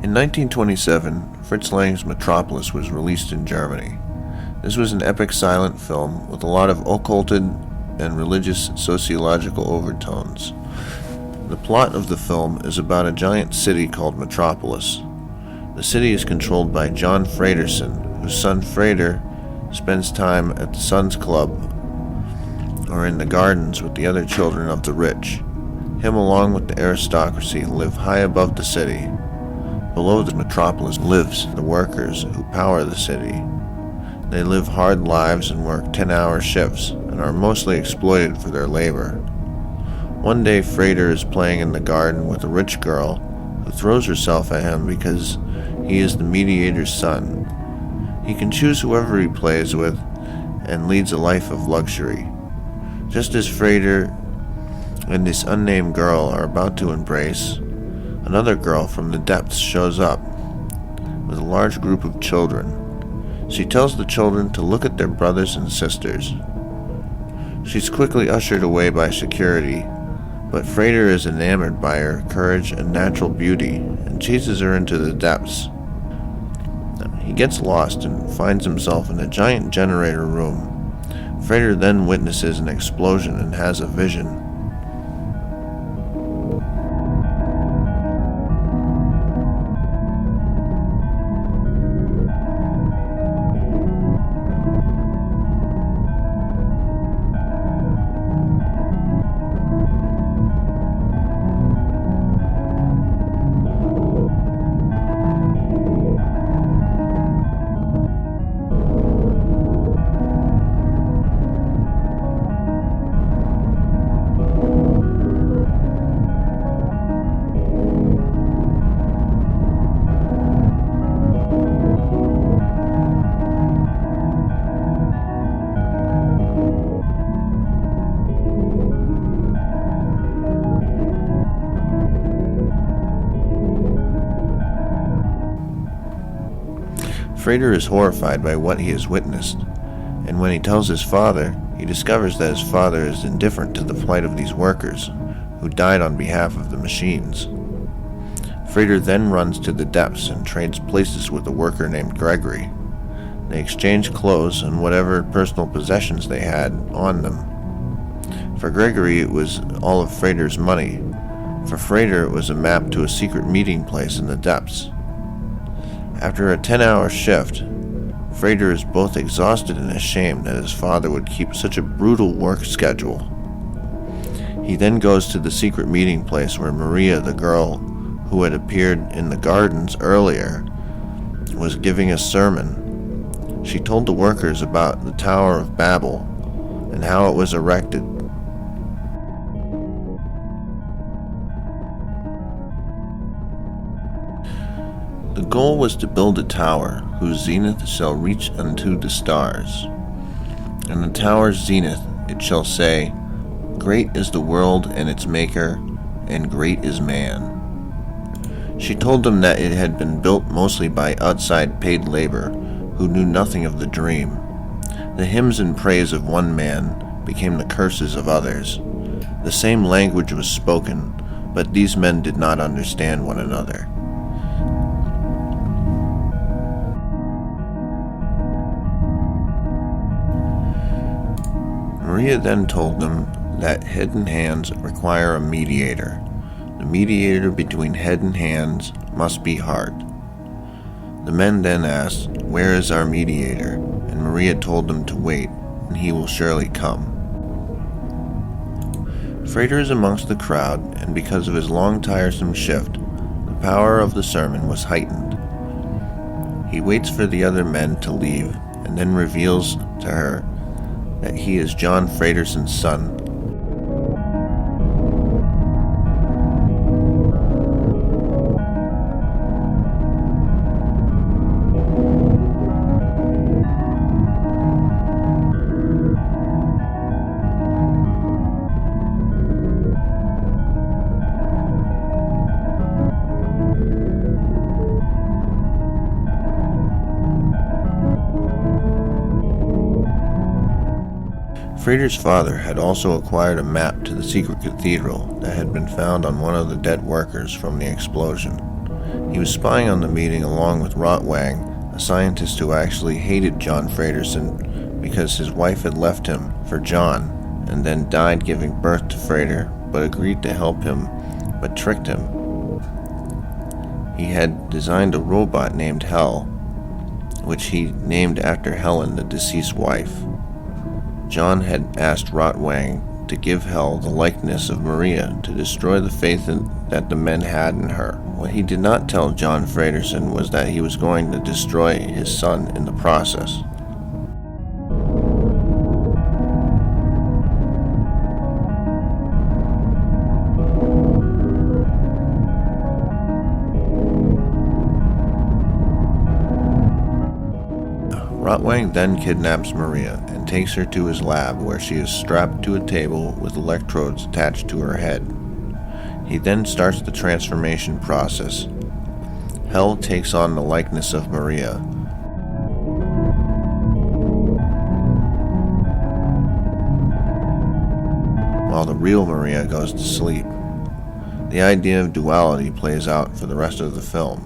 In 1927, Fritz Lang's Metropolis was released in Germany. This was an epic silent film with a lot of occulted and religious sociological overtones. The plot of the film is about a giant city called Metropolis. The city is controlled by John Fredersen, whose son Freder spends time at the Sun's Club or in the gardens with the other children of the rich. Him, along with the aristocracy, live high above the city. Below the metropolis lives the workers who power the city. They live hard lives and work 10-hour shifts and are mostly exploited for their labor. One day Freder is playing in the garden with a rich girl who throws herself at him because he is the mediator's son. He can choose whoever he plays with and leads a life of luxury. Just as Freder and this unnamed girl are about to embrace, another girl from the depths shows up with a large group of children. She tells the children to look at their brothers and sisters. She's quickly ushered away by security, but Freder is enamored by her courage and natural beauty and chases her into the depths. He gets lost and finds himself in a giant generator room. Freder then witnesses an explosion and has a vision. Freder is horrified by what he has witnessed, and when he tells his father, he discovers that his father is indifferent to the plight of these workers, who died on behalf of the machines. Freder then runs to the depths and trades places with a worker named Gregory. They exchange clothes and whatever personal possessions they had on them. For Gregory, it was all of Freder's money. For Freder, it was a map to a secret meeting place in the depths. After a 10-hour shift, Freder is both exhausted and ashamed that his father would keep such a brutal work schedule. He then goes to the secret meeting place where Maria, the girl who had appeared in the gardens earlier, was giving a sermon. She told the workers about the Tower of Babel and how it was erected. The goal was to build a tower whose zenith shall reach unto the stars. And the tower's zenith it shall say, Great is the world and its maker, and great is man. She told them that it had been built mostly by outside paid labor who knew nothing of the dream. The hymns and praise of one man became the curses of others. The same language was spoken, but these men did not understand one another. Maria then told them that head and hands require a mediator. The mediator between head and hands must be heart. The men then asked, Where is our mediator? And Maria told them to wait, and he will surely come. Freder is amongst the crowd, and because of his long tiresome shift, the power of the sermon was heightened. He waits for the other men to leave, and then reveals to her that he is John Fredersen's son. Freder's father had also acquired a map to the secret cathedral that had been found on one of the dead workers from the explosion. He was spying on the meeting along with Rotwang, a scientist who actually hated John Fredersen because his wife had left him for John and then died giving birth to Frater, but agreed to help him, but tricked him. He had designed a robot named Hel, which he named after Helen, the deceased wife. John had asked Rotwang to give Hel the likeness of Maria to destroy the faith that the men had in her. What he did not tell John Fredersen was that he was going to destroy his son in the process. Rotwang then kidnaps Maria and takes her to his lab, where she is strapped to a table with electrodes attached to her head. He then starts the transformation process. Hel takes on the likeness of Maria. While the real Maria goes to sleep. The idea of duality plays out for the rest of the film.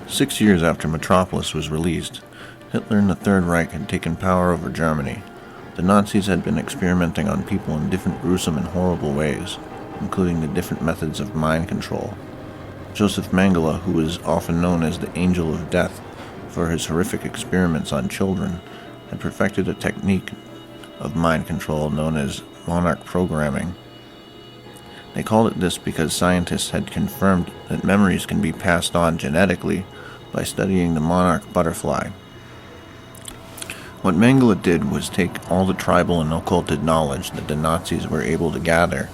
6 years after Metropolis was released, Hitler and the Third Reich had taken power over Germany. The Nazis had been experimenting on people in different gruesome and horrible ways, including the different methods of mind control. Josef Mengele, who is often known as the Angel of Death for his horrific experiments on children, had perfected a technique of mind control known as monarch programming. They called it this because scientists had confirmed that memories can be passed on genetically by studying the monarch butterfly. What Mengele did was take all the tribal and occulted knowledge that the Nazis were able to gather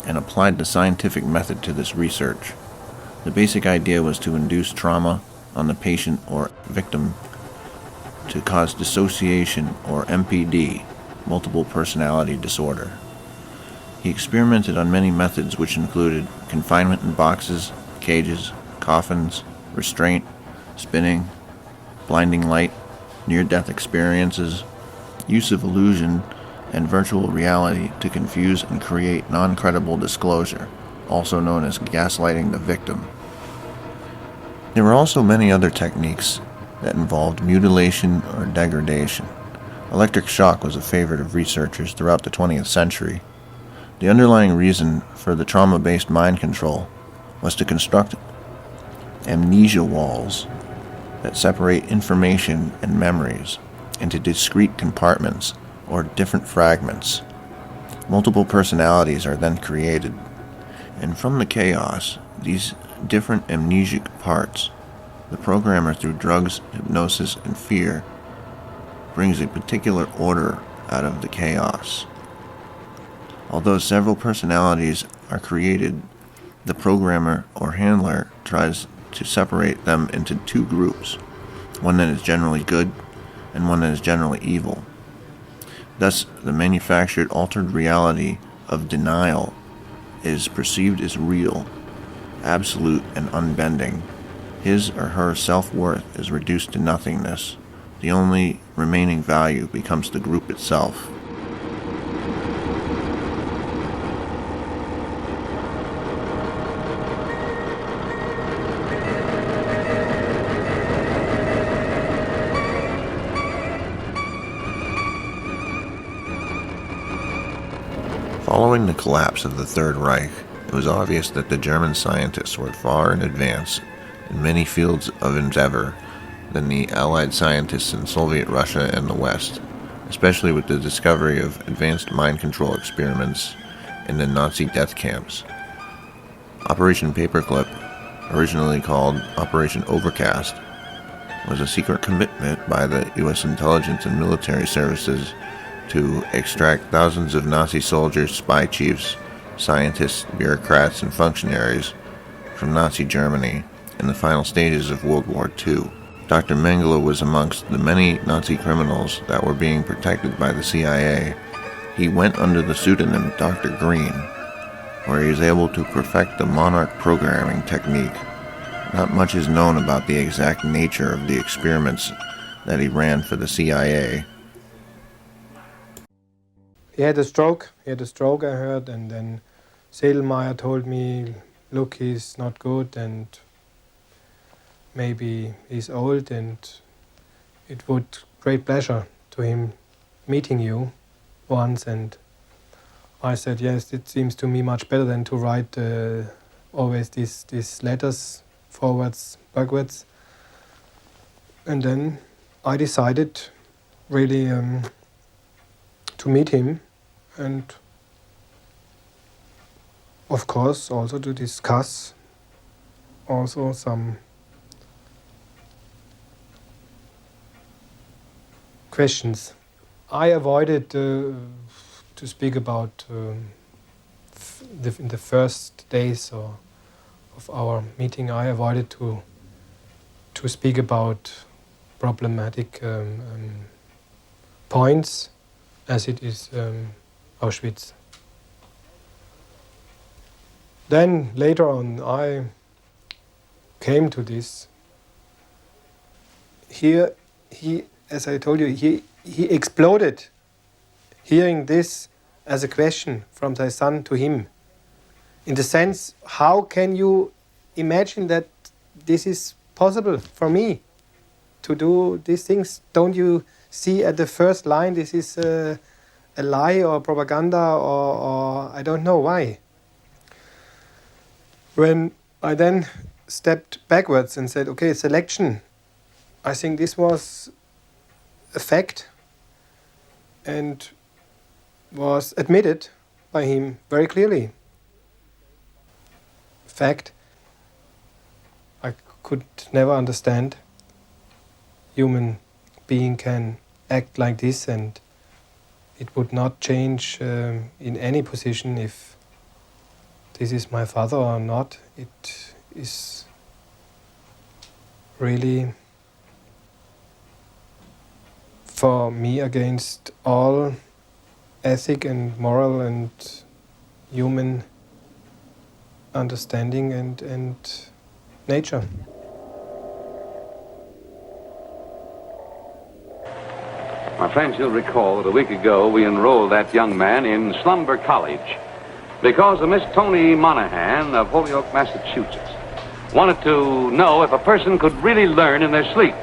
and applied the scientific method to this research. The basic idea was to induce trauma on the patient or victim to cause dissociation or MPD, multiple personality disorder. He experimented on many methods which included confinement in boxes, cages, coffins, restraint, spinning, blinding light, near-death experiences, use of illusion and virtual reality to confuse and create non-credible disclosure, also known as gaslighting the victim. There were also many other techniques that involved mutilation or degradation. Electric shock was a favorite of researchers throughout the 20th century. The underlying reason for the trauma-based mind control was to construct amnesia walls that separate information and memories into discrete compartments or different fragments. Multiple personalities are then created, and from the chaos, these different amnesic parts, the programmer, through drugs, hypnosis, and fear, brings a particular order out of the chaos. Although several personalities are created, the programmer or handler tries to separate them into two groups, one that is generally good and one that is generally evil. Thus, the manufactured altered reality of denial is perceived as real, absolute, and unbending. His or her self-worth is reduced to nothingness. The only remaining value becomes the group itself. Following the collapse of the Third Reich, it was obvious that the German scientists were far in advance in many fields of endeavor than the Allied scientists in Soviet Russia and the West, especially with the discovery of advanced mind control experiments in the Nazi death camps. Operation Paperclip, originally called Operation Overcast, was a secret commitment by the U.S. intelligence and military services to extract thousands of Nazi soldiers, spy chiefs, scientists, bureaucrats, and functionaries from Nazi Germany in the final stages of World War II. Dr. Mengele was amongst the many Nazi criminals that were being protected by the CIA. He went under the pseudonym Dr. Green, where he was able to perfect the monarch programming technique. Not much is known about the exact nature of the experiments that he ran for the CIA. He had a stroke, I heard, and then Sedelmeier told me, look, he's not good and maybe he's old and it would great pleasure to him meeting you once. And I said, yes, it seems to me much better than to write always these letters forwards, backwards. And then I decided really to meet him and of course also to discuss also some questions. I avoided to speak about in the first days of our meeting. I avoided to speak about problematic points, as it is Auschwitz. Then later on, I came to this. Here, as I told you, he exploded, hearing this as a question from thy son to him. In the sense, how can you imagine that this is possible for me to do these things? Don't you see at the first line this is a lie or propaganda or I don't know why? When I then stepped backwards and said, okay, selection, I think this was a fact and was admitted by him very clearly. Fact, I could never understand human being can act like this, and it would not change in any position if this is my father or not. It is really for me against all ethic and moral and human understanding and nature. My friends, you'll recall that a week ago we enrolled that young man in Slumber College because of Miss Toni Monahan of Holyoke, Massachusetts, wanted to know if a person could really learn in their sleep.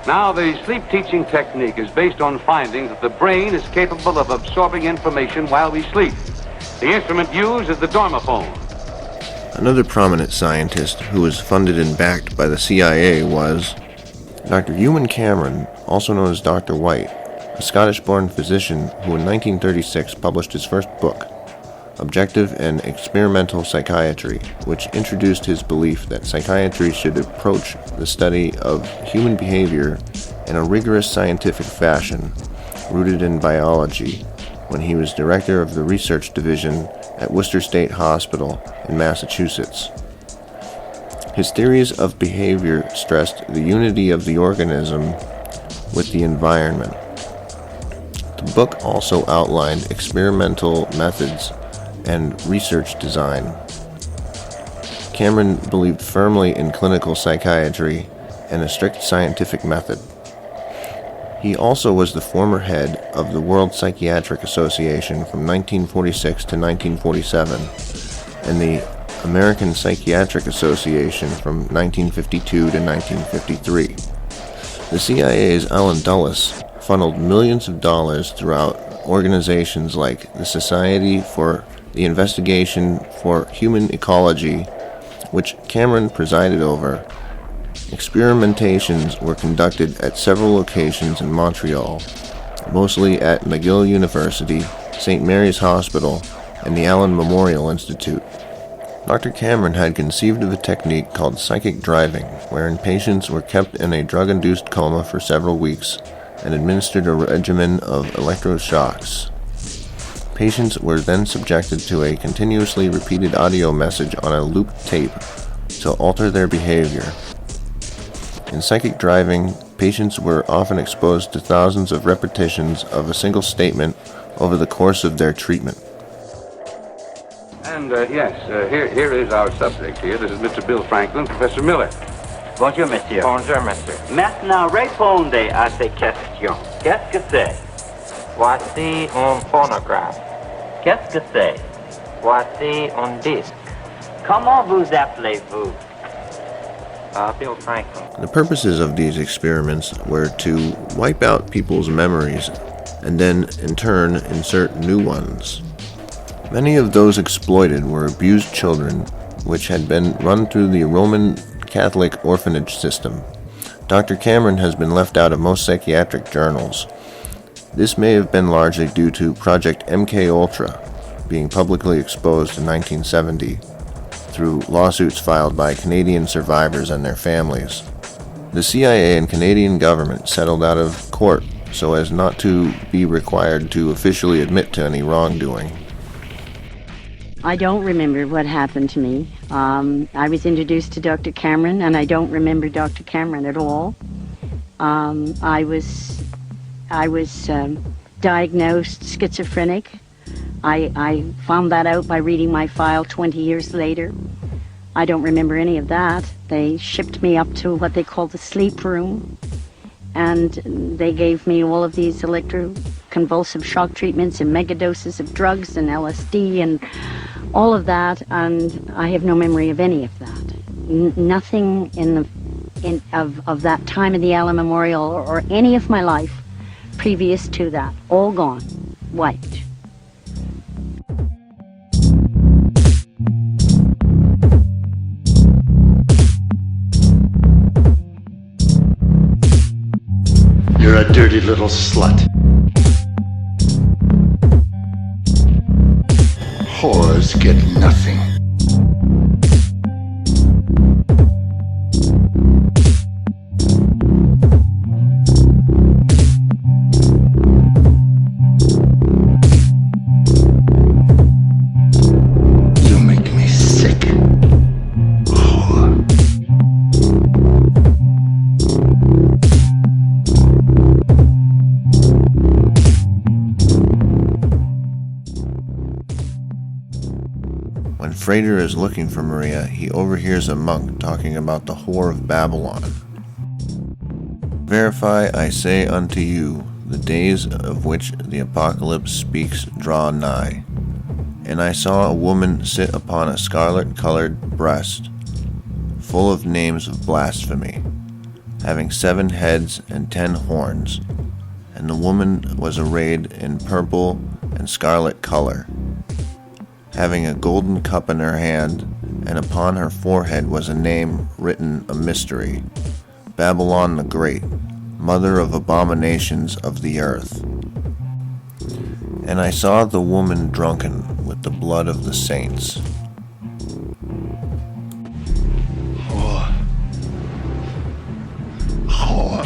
Now, the sleep teaching technique is based on findings that the brain is capable of absorbing information while we sleep. The instrument used is the dormophone. Another prominent scientist who was funded and backed by the CIA was Dr. Ewen Cameron, also known as Dr. White, a Scottish-born physician who in 1936 published his first book, Objective and Experimental Psychiatry, which introduced his belief that psychiatry should approach the study of human behavior in a rigorous scientific fashion, rooted in biology, when he was director of the research division at Worcester State Hospital in Massachusetts. His theories of behavior stressed the unity of the organism with the environment. The book also outlined experimental methods and research design. Cameron believed firmly in clinical psychiatry and a strict scientific method. He also was the former head of the World Psychiatric Association from 1946 to 1947 and the American Psychiatric Association from 1952 to 1953. The CIA's Allen Dulles funneled millions of dollars throughout organizations like the Society for the Investigation for Human Ecology, which Cameron presided over. Experimentations were conducted at several locations in Montreal, mostly at McGill University, St. Mary's Hospital, and the Allen Memorial Institute. Dr. Cameron had conceived of a technique called psychic driving, wherein patients were kept in a drug-induced coma for several weeks and administered a regimen of electroshocks. Patients were then subjected to a continuously repeated audio message on a looped tape to alter their behavior. In psychic driving, patients were often exposed to thousands of repetitions of a single statement over the course of their treatment. And here is our subject here. This is Mr. Bill Franklin, Professor Miller. Bonjour, monsieur. Bonjour, monsieur. Maintenant, répondez à ces questions. Qu'est-ce que c'est? Voici un phonographe. Qu'est-ce que c'est? Voici un disque. Comment vous appelez-vous? Bill Franklin. The purposes of these experiments were to wipe out people's memories and then, in turn, insert new ones. Many of those exploited were abused children, which had been run through the Roman Catholic orphanage system. Dr. Cameron has been left out of most psychiatric journals. This may have been largely due to Project MKUltra being publicly exposed in 1970 through lawsuits filed by Canadian survivors and their families. The CIA and Canadian government settled out of court so as not to be required to officially admit to any wrongdoing. I don't remember what happened to me. I was introduced to Dr. Cameron, and I don't remember Dr. Cameron at all. I was diagnosed schizophrenic. I found that out by reading my file 20 years later. I don't remember any of that. They shipped me up to what they call the sleep room, and they gave me all of these electroconvulsive shock treatments and megadoses of drugs and LSD and all of that, and I have no memory of any of that. Nothing of that time of the Allen Memorial or any of my life previous to that. All gone. Wiped. You're a dirty little slut. Whores get nothing. You make me sick. Whore. When Frater is looking for Maria, he overhears a monk talking about the whore of Babylon. Verify, I say unto you, the days of which the apocalypse speaks draw nigh. And I saw a woman sit upon a scarlet-colored breast, full of names of blasphemy, having 7 heads and 10 horns. And the woman was arrayed in purple and scarlet color, having a golden cup in her hand, and upon her forehead was a name written, a mystery, Babylon the Great, mother of abominations of the earth. And I saw the woman drunken with the blood of the saints. Whore. Whore.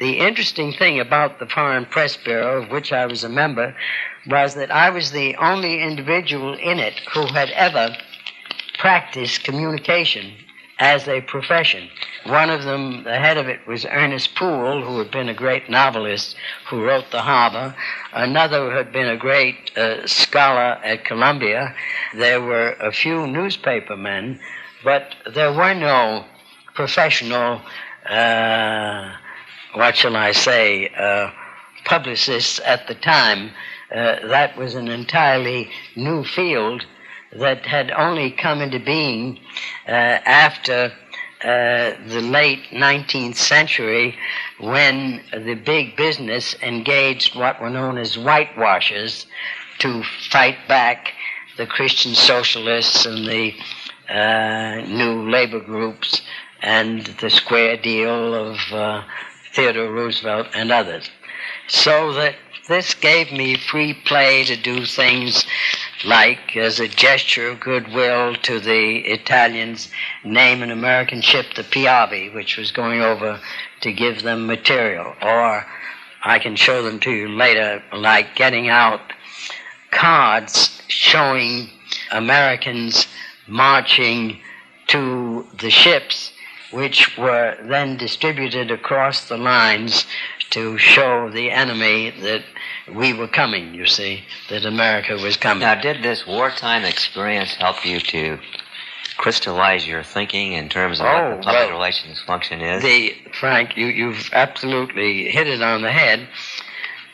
The interesting thing about the Foreign Press Bureau, of which I was a member, was that I was the only individual in it who had ever practiced communication as a profession. One of them, the head of it, was Ernest Poole, who had been a great novelist who wrote The Harbor. Another had been a great scholar at Columbia. There were a few newspaper men, but there were no professional, publicists at the time. That was an entirely new field that had only come into being after the late 19th century, when the big business engaged what were known as whitewashers to fight back the Christian socialists and the new labor groups and the square deal of Theodore Roosevelt and others. So that this gave me free play to do things like, as a gesture of goodwill to the Italians, name an American ship the Piave, which was going over to give them material. Or I can show them to you later, like getting out cards showing Americans marching to the ships, which were then distributed across the lines to show the enemy that we were coming, you see, that America was coming. Now, did this wartime experience help you to crystallize your thinking in terms of what the public relations function is? Frank, you've absolutely hit it on the head.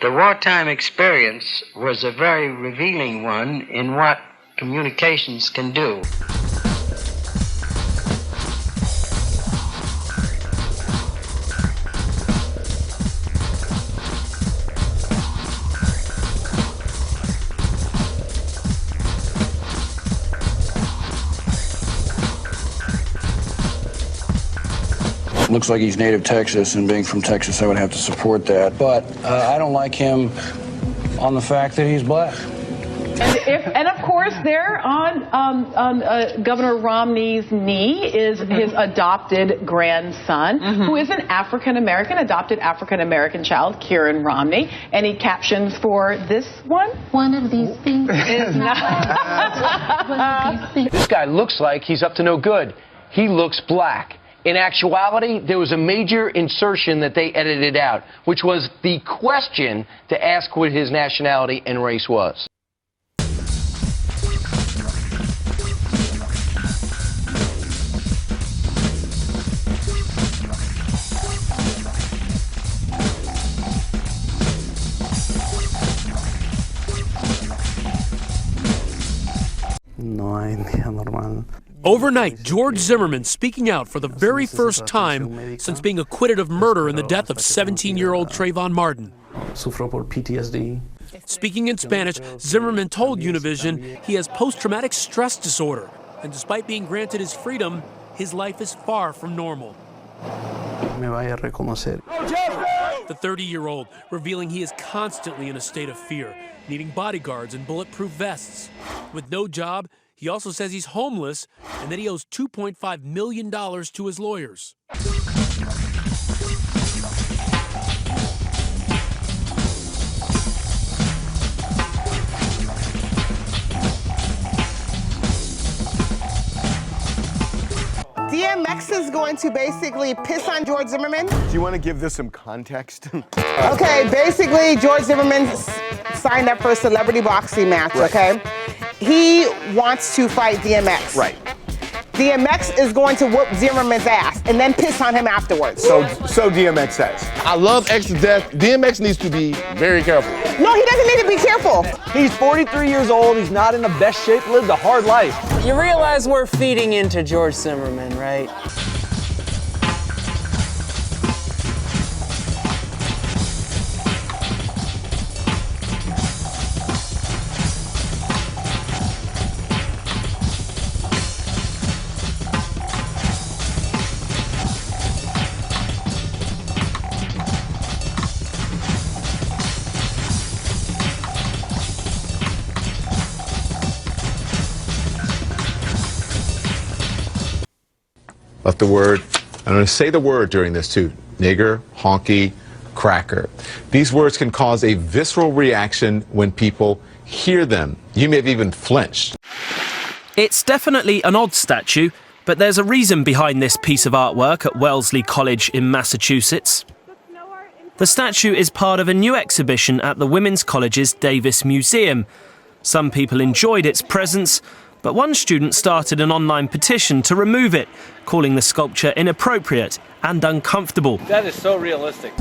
The wartime experience was a very revealing one in what communications can do. Looks like he's native Texas, and being from Texas, I would have to support that. But I don't like him on the fact that he's black. And of course, there on Governor Romney's knee is his adopted grandson, who is an adopted African-American child, Kieran Romney. Any captions for this one? One of these things is not. This guy looks like he's up to no good. He looks black. In actuality, there was a major insertion that they edited out, which was the question to ask what his nationality and race was. No hay día normal. Overnight, George Zimmerman speaking out for the very first time since being acquitted of murder in the death of 17-year-old Trayvon Martin. Sufro por PTSD. Speaking in Spanish, Zimmerman told Univision he has post-traumatic stress disorder, and despite being granted his freedom, his life is far from normal. Me vaya a reconocer. The 30-year-old revealing he is constantly in a state of fear, needing bodyguards and bulletproof vests. With no job, he also says he's homeless and that he owes $2.5 million to his lawyers. DMX is going to basically piss on George Zimmerman. Do you want to give this some context? Okay, basically George Zimmerman signed up for a celebrity boxing match, okay? He wants to fight DMX. Right. DMX is going to whoop Zimmerman's ass and then piss on him afterwards. So DMX says. I love X to death. DMX needs to be very careful. No, he doesn't need to be careful. He's 43 years old. He's not in the best shape, lived a hard life. You realize we're feeding into George Zimmerman, right? Left the word. I'm going to say the word during this too. Nigger, honky, cracker. These words can cause a visceral reaction when people hear them. You may have even flinched. It's definitely an odd statue, but there's a reason behind this piece of artwork at Wellesley College in Massachusetts. The statue is part of a new exhibition at the Women's College's Davis Museum. Some people enjoyed its presence, but one student started an online petition to remove it, calling the sculpture inappropriate and uncomfortable. That is so realistic.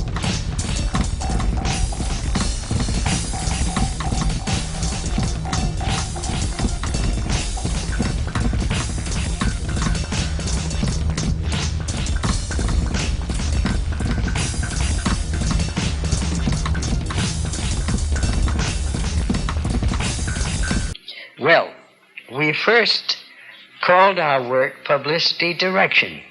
Well, we first called our work Publicity Direction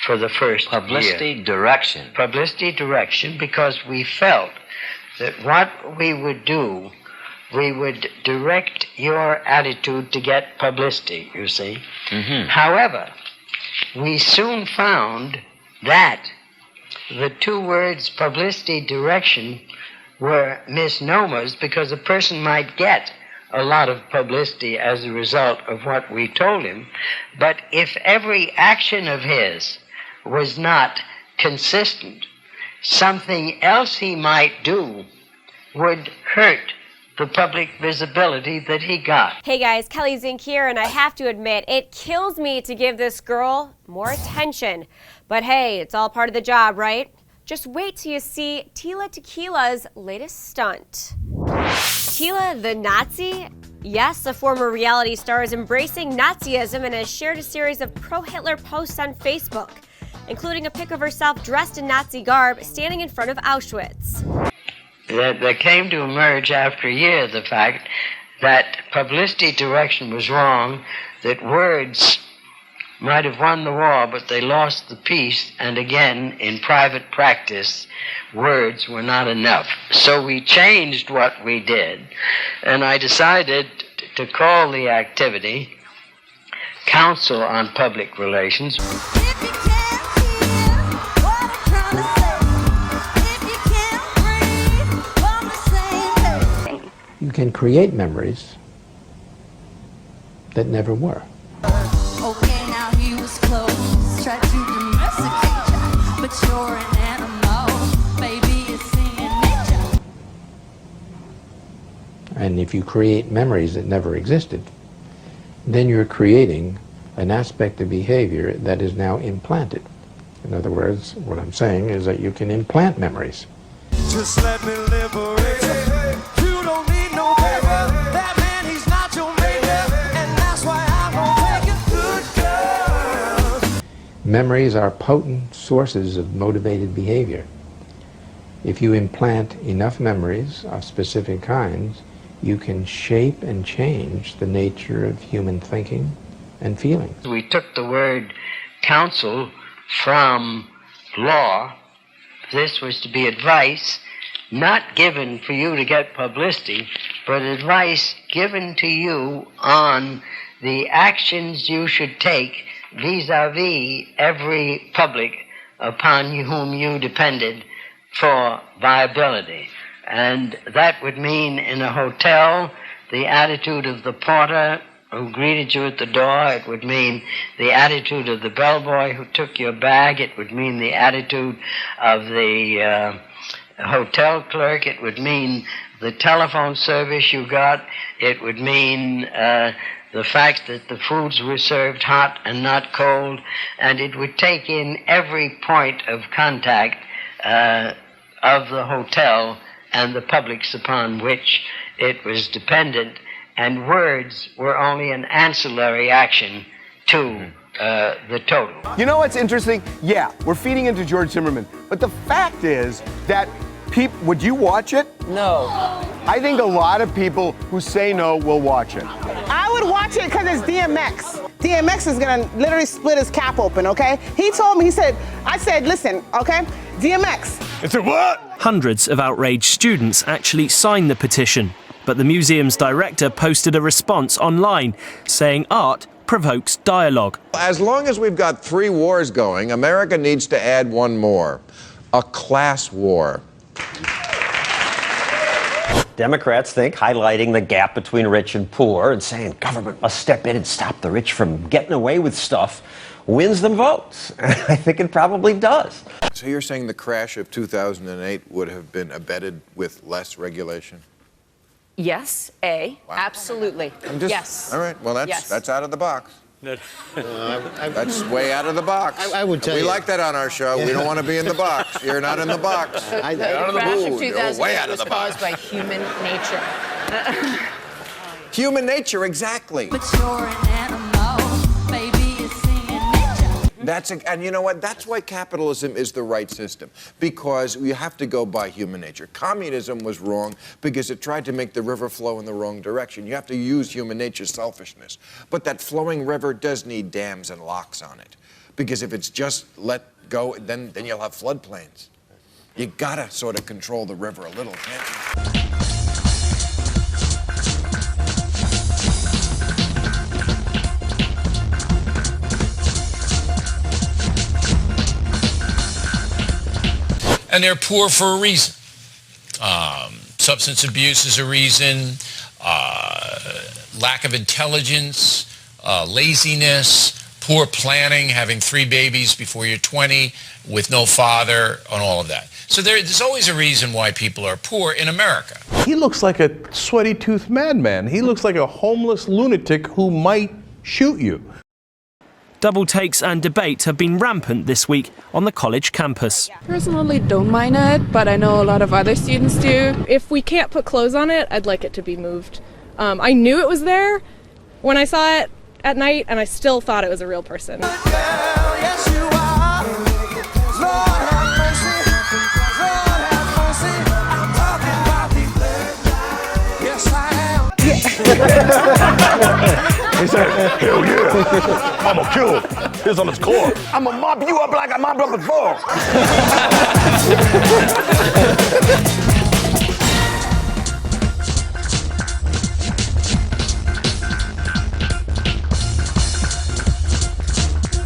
for the first Publicity Direction. Publicity Direction, because we felt that what we would do, we would direct your attitude to get publicity, you see. However, we soon found that the two words Publicity Direction were misnomers, because a person might get a lot of publicity as a result of what we told him, but if every action of his was not consistent, something else he might do would hurt the public visibility that he got. Hey guys, Kelly Zink here, and I have to admit, it kills me to give this girl more attention. But hey, it's all part of the job, right? Just wait till you see Tila Tequila's latest stunt. Tila the Nazi? Yes, a former reality star is embracing Nazism and has shared a series of pro-Hitler posts on Facebook, including a pic of herself dressed in Nazi garb standing in front of Auschwitz. There came to emerge after a year the fact that Publicity Direction was wrong, that words might have won the war, but they lost the peace, and again, in private practice, words were not enough. So we changed what we did, and I decided to call the activity Council on Public Relations. You can create memories that never were. Okay, now he was close, tried to domesticate you, but you're an animal, baby, it's in nature. And if you create memories that never existed, then you're creating an aspect of behavior that is now implanted. In other words, what I'm saying is that you can implant memories. Just let me liberate you. You don't need no paper. That man, he's not your maker, and that's why I won't take a good girl. Memories are potent sources of motivated behavior. If you implant enough memories of specific kinds, you can shape and change the nature of human thinking and feeling. We took the word counsel from law. This was to be advice, not given for you to get publicity, but advice given to you on the actions you should take vis-a-vis every public upon whom you depended for viability. And that would mean in a hotel, the attitude of the porter who greeted you at the door. It would mean the attitude of the bellboy who took your bag. It would mean the attitude of the hotel clerk. It would mean the telephone service you got. It would mean the fact that the foods were served hot and not cold. And it would take in every point of contact of the hotel and the publics upon which it was dependent, and words were only an ancillary action to the total. You know what's interesting? Yeah, we're feeding into George Zimmerman, but the fact is that would you watch it? No. I think a lot of people who say no will watch it. I would watch it because it's DMX. DMX is gonna literally split his cap open, okay? He told me, I said, listen, okay, DMX. It's a what? Hundreds of outraged students actually signed the petition, but the museum's director posted a response online saying art provokes dialogue. As long as we've got 3 wars going, America needs to add one more, a class war. Democrats think highlighting the gap between rich and poor and saying government must step in and stop the rich from getting away with stuff wins them votes. And I think it probably does. So you're saying the crash of 2008 would have been abetted with less regulation? Yes, absolutely. Yes. All right, well, that's out of the box. That's way out of the box. I would tell we you. like that on our show. We don't want to be in the box. You're not in the box. The out of the crash of mood. 2008 Way out of was the box. caused by human nature. Human nature, exactly. But you're an animal, baby, it's in nature. And you know what? That's why capitalism is the right system, because you have to go by human nature. Communism was wrong because it tried to make the river flow in the wrong direction. You have to use human nature's selfishness. But that flowing river does need dams and locks on it, because if it's just let go, then you'll have floodplains. You gotta sort of control the river a little, can't you? And they're poor for a reason. Substance abuse is a reason, lack of intelligence, laziness, poor planning, having 3 babies before you're 20 with no father, and all of that. So there's always a reason why people are poor in America. He looks like a sweaty-toothed madman. He looks like a homeless lunatic who might shoot you. Double takes and debate have been rampant this week on the college campus. Personally, don't mind it, but I know a lot of other students do. If we can't put clothes on it, I'd like it to be moved. I knew it was there when I saw it at night, and I still thought it was a real person. He said, hell yeah, I'm gonna kill him. Here's on his core. I'm gonna mop you up like I mopped up before.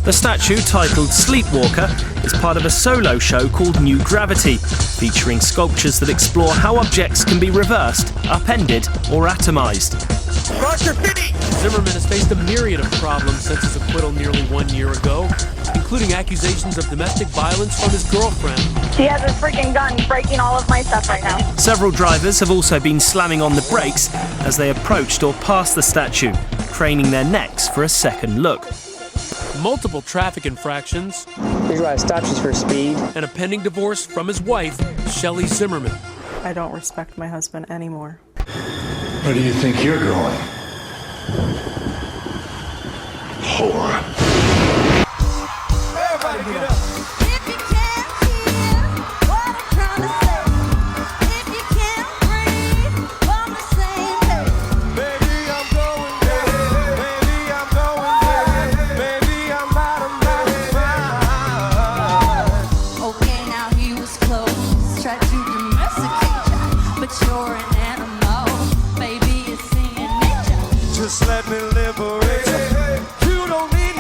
The statue, titled Sleepwalker, is part of a solo show called New Gravity, featuring sculptures that explore how objects can be reversed, upended, or atomized. Zimmerman has faced a myriad of problems since his acquittal nearly 1 year ago, including accusations of domestic violence from his girlfriend. He has a freaking gun breaking all of my stuff right now. Several drivers have also been slamming on the brakes as they approached or passed the statue, craning their necks for a second look. Multiple traffic infractions. These are statues for speed. And a pending divorce from his wife, Shelley Zimmerman. I don't respect my husband anymore. Where do you think you're going? Whore. Everybody get up. If you can't hear what I'm trying to say, if you can't breathe on the same page. Baby, I'm going down. Baby, I'm going down. Baby, I'm out of my mind. Okay, now he was close, tried to domesticate ya, but you're an animal. Baby, it's in nature. Just let me liberate you. You don't need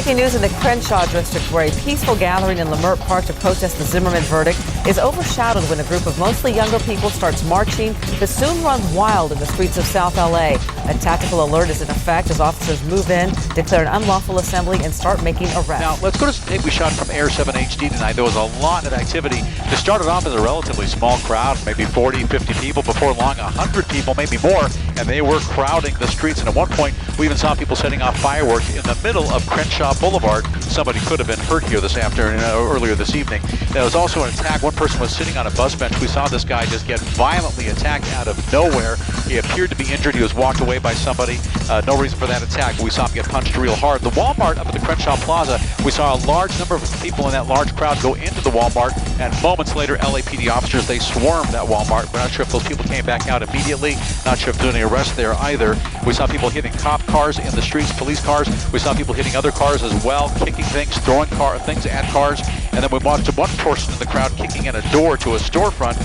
Breaking news in the Crenshaw district, where a peaceful gathering in Leimert Park to protest the Zimmerman verdict is overshadowed when a group of mostly younger people starts marching to soon run wild in the streets of South LA. A tactical alert is in effect as officers move in, declare an unlawful assembly, and start making arrests. Now, let's go to some tape we shot from Air 7 HD tonight. There was a lot of activity. It started off as a relatively small crowd, maybe 40, 50 people. Before long, 100 people, maybe more, and they were crowding the streets. And at one point, we even saw people setting off fireworks in the middle of Crenshaw Boulevard. Somebody could have been hurt here this afternoon, earlier this evening. There was also an attack. One person was sitting on a bus bench. We saw this guy just get violently attacked out of nowhere. He appeared to be injured. He was walked away by somebody. No reason for that attack, but we saw him get punched real hard. The Walmart up at the Crenshaw Plaza, we saw a large number of people in that large crowd go into the Walmart, and moments later, LAPD officers, they swarmed that Walmart. We're not sure if those people came back out immediately. Not sure if there were any arrests there either. We saw people hitting cop cars in the streets, police cars. We saw people hitting other cars as well, kicking things, throwing things at cars. And then we watched one person in the crowd kicking in a door to a storefront.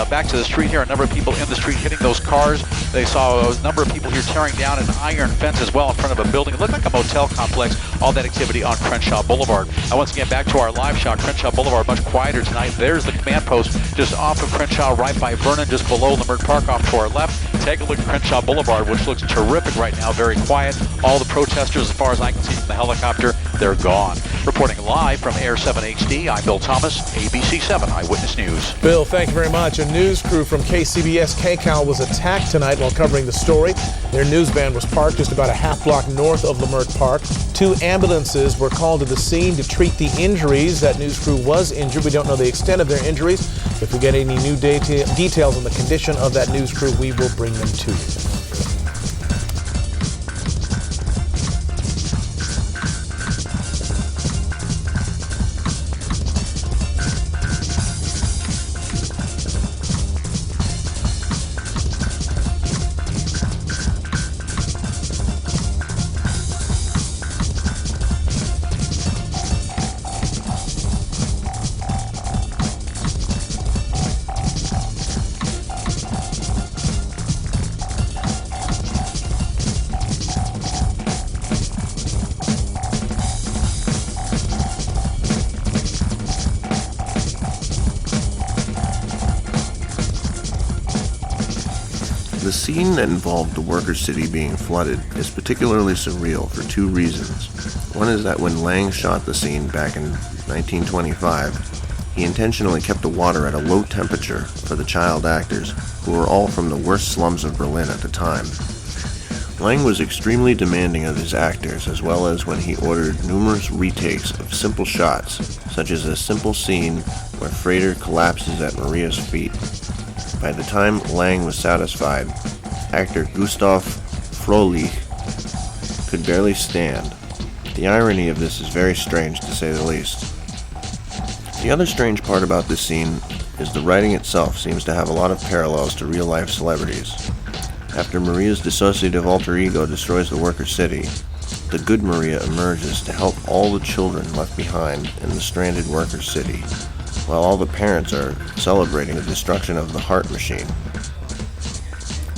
Back to the street here, a number of people in the street hitting those cars. They saw a number of people here tearing down an iron fence as well in front of a building. It looked like a motel complex. All that activity on Crenshaw Boulevard. Once again, back to our live shot. Crenshaw Boulevard, much quieter tonight. There's the command post just off of Crenshaw, right by Vernon, just below Leimert Park off to our left. Take a look at Crenshaw Boulevard, which looks terrific right now, very quiet. All the protesters, as far as I can see from the helicopter, they're gone. Reporting live from Air 7 HD, I'm Bill Thomas, ABC 7 Eyewitness News. Bill, thank you very much. A news crew from KCBS KCAL was attacked tonight while covering the story. Their news van was parked just about a half block north of Leimert Park. 2 ambulances were called to the scene to treat the injuries. That news crew was injured. We don't know the extent of their injuries. If we get any new details on the condition of that news crew, we will bring them to you. The scene that involved the worker city being flooded is particularly surreal for 2 reasons. One is that when Lang shot the scene back in 1925, he intentionally kept the water at a low temperature for the child actors, who were all from the worst slums of Berlin at the time. Lang was extremely demanding of his actors, as well as when he ordered numerous retakes of simple shots, such as a simple scene where Frater collapses at Maria's feet. By the time Lang was satisfied, actor Gustav Frohlich could barely stand. The irony of this is very strange, to say the least. The other strange part about this scene is the writing itself seems to have a lot of parallels to real-life celebrities. After Maria's dissociative alter ego destroys the worker city, the good Maria emerges to help all the children left behind in the stranded worker city, while all the parents are celebrating the destruction of the heart machine.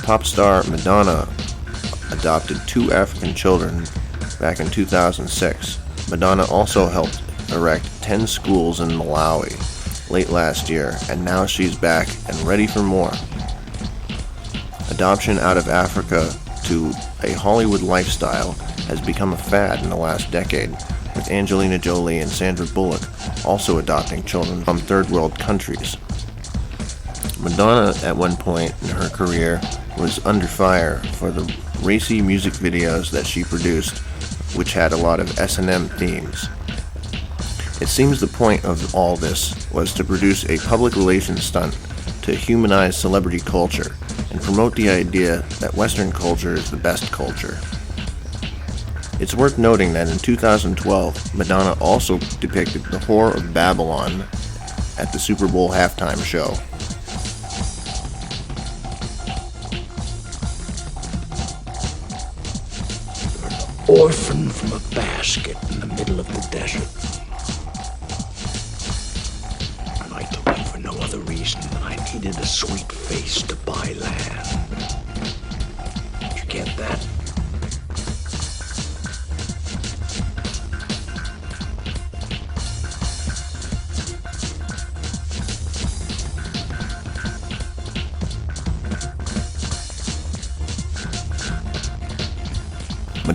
Pop star Madonna adopted 2 African children back in 2006. Madonna also helped erect 10 schools in Malawi late last year, and now she's back and ready for more. Adoption out of Africa to a Hollywood lifestyle has become a fad in the last decade, with Angelina Jolie and Sandra Bullock also adopting children from third world countries. Madonna, at one point in her career, was under fire for the racy music videos that she produced, which had a lot of S&M themes. It seems the point of all this was to produce a public relations stunt to humanize celebrity culture and promote the idea that Western culture is the best culture. It's worth noting that in 2012, Madonna also depicted the Whore of Babylon at the Super Bowl halftime show. Orphan from a basket in the middle of the desert. And I took you for no other reason than I needed a sweet face to buy land. Did you get that?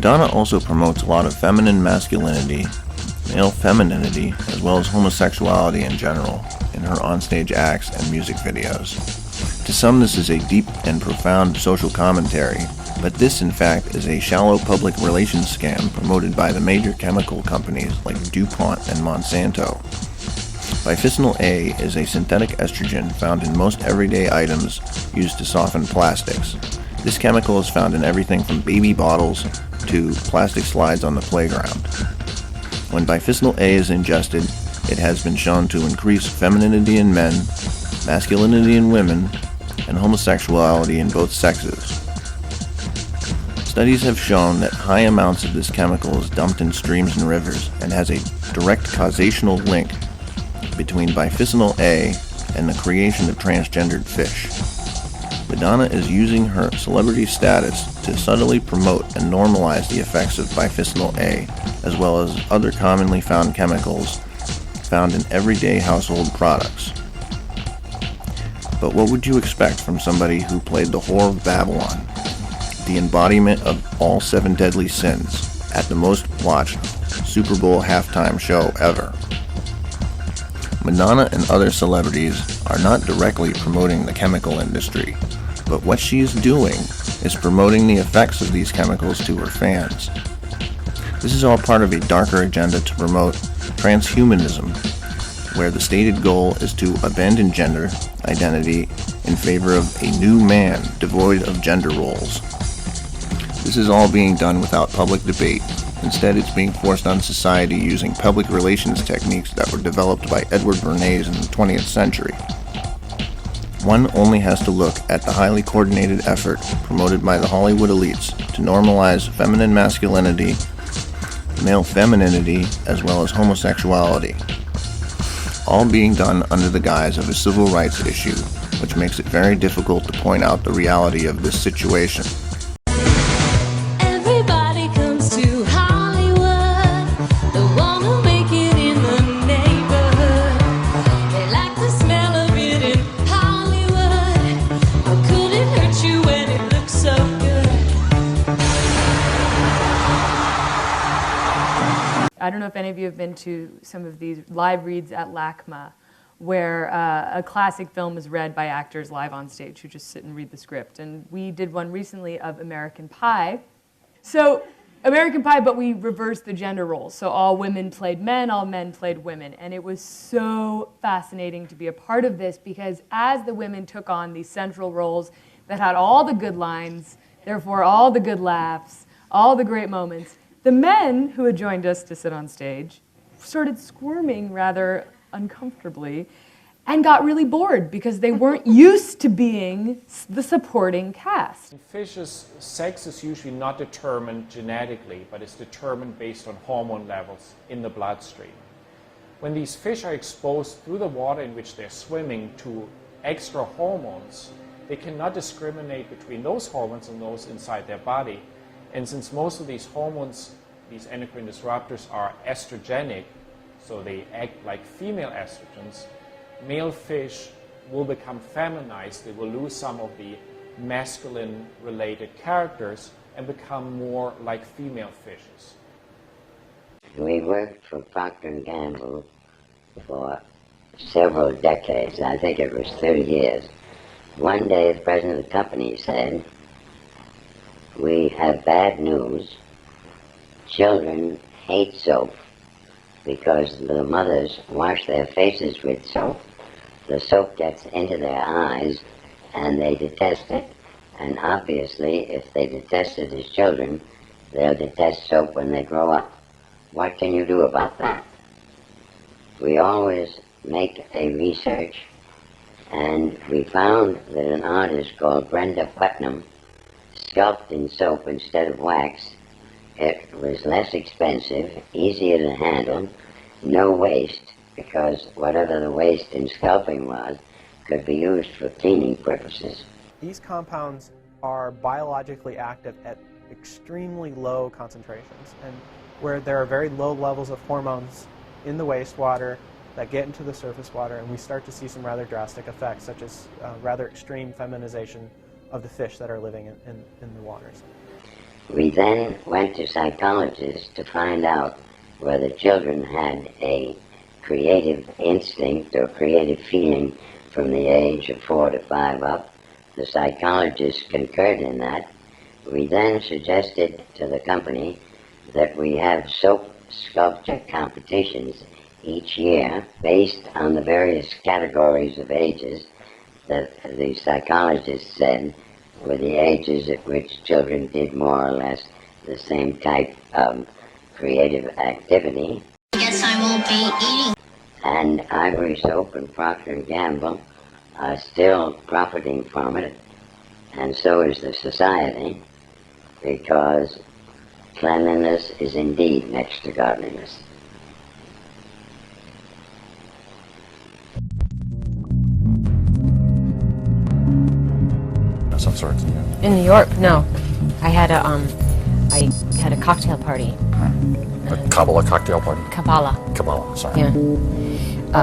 Madonna also promotes a lot of feminine masculinity, male femininity, as well as homosexuality in general in her onstage acts and music videos. To some, this is a deep and profound social commentary, but this, in fact, is a shallow public relations scam promoted by the major chemical companies like DuPont and Monsanto. Bisphenol A is a synthetic estrogen found in most everyday items used to soften plastics. This chemical is found in everything from baby bottles to plastic slides on the playground. When bisphenol A is ingested, it has been shown to increase femininity in men, masculinity in women, and homosexuality in both sexes. Studies have shown that high amounts of this chemical is dumped in streams and rivers and has a direct causational link between bisphenol A and the creation of transgendered fish. Madonna is using her celebrity status to subtly promote and normalize the effects of bisphenol A, as well as other commonly found chemicals found in everyday household products. But what would you expect from somebody who played the whore of Babylon, the embodiment of all 7 deadly sins, at the most watched Super Bowl halftime show ever? Madonna and other celebrities are not directly promoting the chemical industry, but what she is doing is promoting the effects of these chemicals to her fans. This is all part of a darker agenda to promote transhumanism, where the stated goal is to abandon gender identity in favor of a new man devoid of gender roles. This is all being done without public debate. Instead, it's being forced on society using public relations techniques that were developed by Edward Bernays in the 20th century. One only has to look at the highly coordinated effort promoted by the Hollywood elites to normalize feminine masculinity, male femininity, as well as homosexuality, all being done under the guise of a civil rights issue, which makes it very difficult to point out the reality of this situation. Everybody comes to Hollywood, they wanna make it in the neighborhood. They like the smell of it in Hollywood. How could it hurt you when it looks so good? I don't know if any of you have been to some of these live reads at LACMA, where a classic film is read by actors live on stage who just sit and read the script. And we did one recently of American Pie. So American Pie, but we reversed the gender roles. So all women played men, all men played women. And it was so fascinating to be a part of this, because as the women took on these central roles that had all the good lines, therefore all the good laughs, all the great moments, the men who had joined us to sit on stage started squirming rather uncomfortably and got really bored because they weren't used to being the supporting cast. In fishes, sex is usually not determined genetically, but it's determined based on hormone levels in the bloodstream. When these fish are exposed through the water in which they're swimming to extra hormones, they cannot discriminate between those hormones and those inside their body. And since most of these hormones, these endocrine disruptors, are estrogenic, so they act like female estrogens, male fish will become feminized. They will lose some of the masculine-related characters and become more like female fishes. We worked for Procter & Gamble for several decades. I think it was 30 years. One day, the president of the company said, "We have bad news. Children hate soap because the mothers wash their faces with soap. The soap gets into their eyes and they detest it. And obviously, if they detest it as children, they'll detest soap when they grow up. What can you do about that?" We always make a research, and we found that an artist called Brenda Putnam sculpted in soap instead of wax. It was less expensive, easier to handle, no waste, because whatever the waste in sculpting was could be used for cleaning purposes. These compounds are biologically active at extremely low concentrations, and where there are very low levels of hormones in the wastewater that get into the surface water, and we start to see some rather drastic effects, such as rather extreme feminization of the fish that are living in the waters. We then went to psychologists to find out whether children had a creative instinct or creative feeling from the age of 4 to 5 up. The psychologists concurred in that. We then suggested to the company that we have soap sculpture competitions each year based on the various categories of ages that the psychologists said were the ages at which children did more or less the same type of creative activity. Guess I won't be eating. And Ivory Soap and Procter & Gamble are still profiting from it, and so is the society, because cleanliness is indeed next to godliness. Some sort. In New York, no. I had a cocktail party. A Kabbalah cocktail party? Kabbalah. Kabbalah, sorry. Yeah.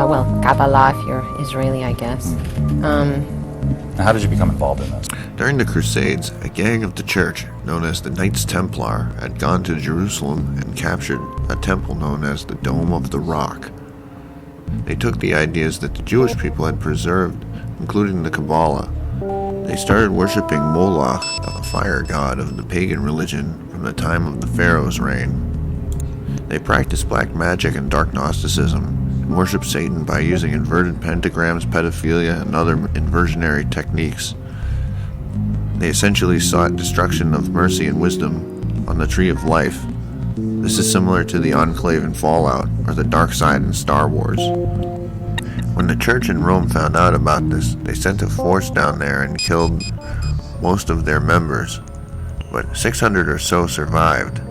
Well, Kabbalah if you're Israeli, I guess. Now, how did you become involved in this? During the Crusades, a gang of the church, known as the Knights Templar, had gone to Jerusalem and captured a temple known as the Dome of the Rock. They took the ideas that the Jewish people had preserved, including the Kabbalah. They started worshipping Moloch, the fire god of the pagan religion from the time of the Pharaoh's reign. They practiced black magic and dark Gnosticism, and worshipped Satan by using inverted pentagrams, pedophilia, and other inversionary techniques. They essentially sought destruction of mercy and wisdom on the Tree of Life. This is similar to the Enclave in Fallout, or the Dark Side in Star Wars. When the church in Rome found out about this, they sent a force down there and killed most of their members, but 600 or so survived.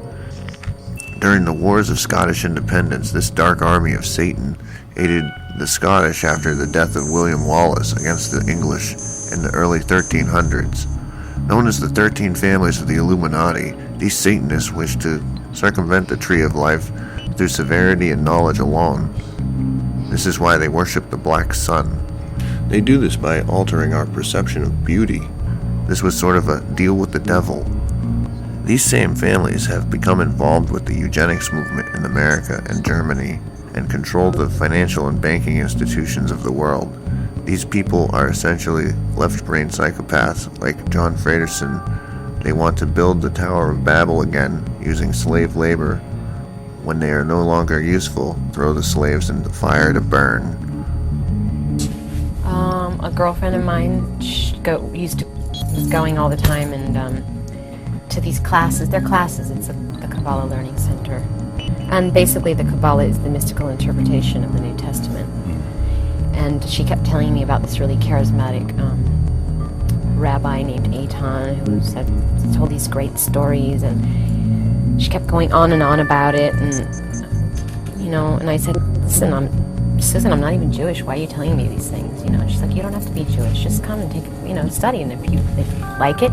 During the Wars of Scottish Independence, this dark army of Satan aided the Scottish after the death of William Wallace against the English in the early 1300s. Known as the 13 families of the Illuminati, these Satanists wished to circumvent the Tree of Life through severity and knowledge alone. This is why they worship the black sun. They do this by altering our perception of beauty. This was sort of a deal with the devil. These same families have become involved with the eugenics movement in America and Germany and control the financial and banking institutions of the world. These people are essentially left-brain psychopaths like John Fredersen. They want to build the Tower of Babel again using slave labor. When they are no longer useful, throw the slaves into the fire to burn. A girlfriend of mine was going all the time and to these classes. They're classes. It's the Kabbalah Learning Center. And basically the Kabbalah is the mystical interpretation of the New Testament. And she kept telling me about this really charismatic rabbi named Eitan who told these great stories, and she kept going on and on about it. And and I said, Susan, I'm not even Jewish. Why are you telling me these things? And she's like, you don't have to be Jewish. Just come and take study. And if you like it,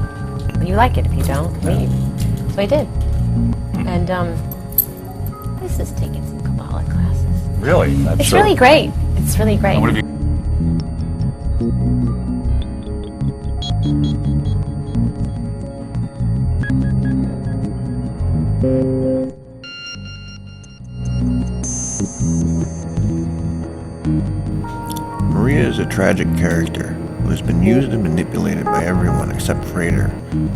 you like it. If you don't, leave. So I did. And this is taking some Kabbalah classes. Really? It's really great. It's really great. Maria is a tragic character who has been used and manipulated by everyone except Frater.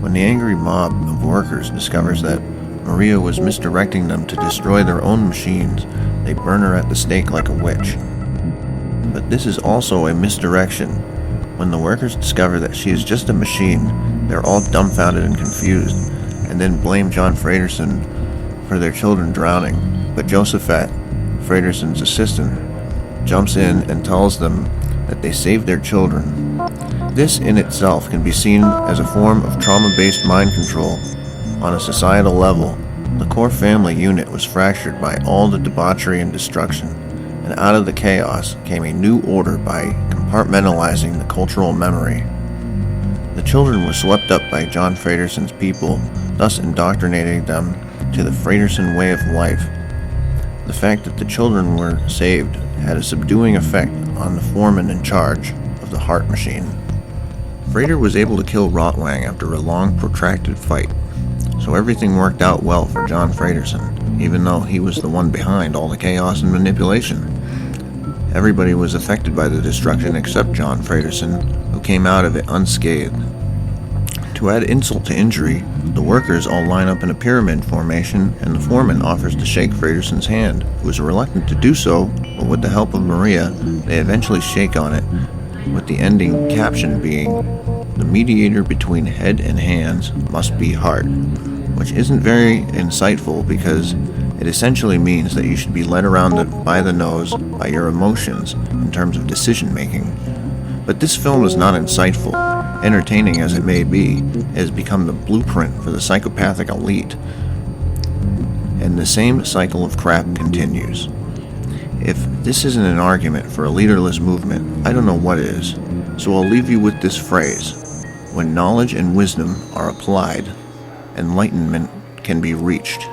When the angry mob of workers discovers that Maria was misdirecting them to destroy their own machines, they burn her at the stake like a witch. But this is also a misdirection. When the workers discover that she is just a machine, they're all dumbfounded and confused, and then blame John Fredersen for their children drowning. But Josephat, Fredersen's assistant, jumps in and tells them that they saved their children. This in itself can be seen as a form of trauma-based mind control. On a societal level, the core family unit was fractured by all the debauchery and destruction, and out of the chaos came a new order by compartmentalizing the cultural memory. The children were swept up by John Fredersen's people, thus indoctrinating them to the Fredersen way of life. The fact that the children were saved had a subduing effect on the foreman in charge of the heart machine. Frater was able to kill Rotwang after a long, protracted fight. so everything worked out well for John Fredersen, even though he was the one behind all the chaos and manipulation. Everybody was affected by the destruction except John Fredersen, who came out of it unscathed. To add insult to injury, the workers all line up in a pyramid formation, and the foreman offers to shake Fredersen's hand, who is reluctant to do so, but with the help of Maria, they eventually shake on it, with the ending caption being, "The mediator between head and hands must be heart," which isn't very insightful because it essentially means that you should be led around by the nose by your emotions in terms of decision making. But this film is not insightful. Entertaining as it may be, it has become the blueprint for the psychopathic elite. And the same cycle of crap continues. If this isn't an argument for a leaderless movement, I don't know what is. So I'll leave you with this phrase: when knowledge and wisdom are applied, enlightenment can be reached.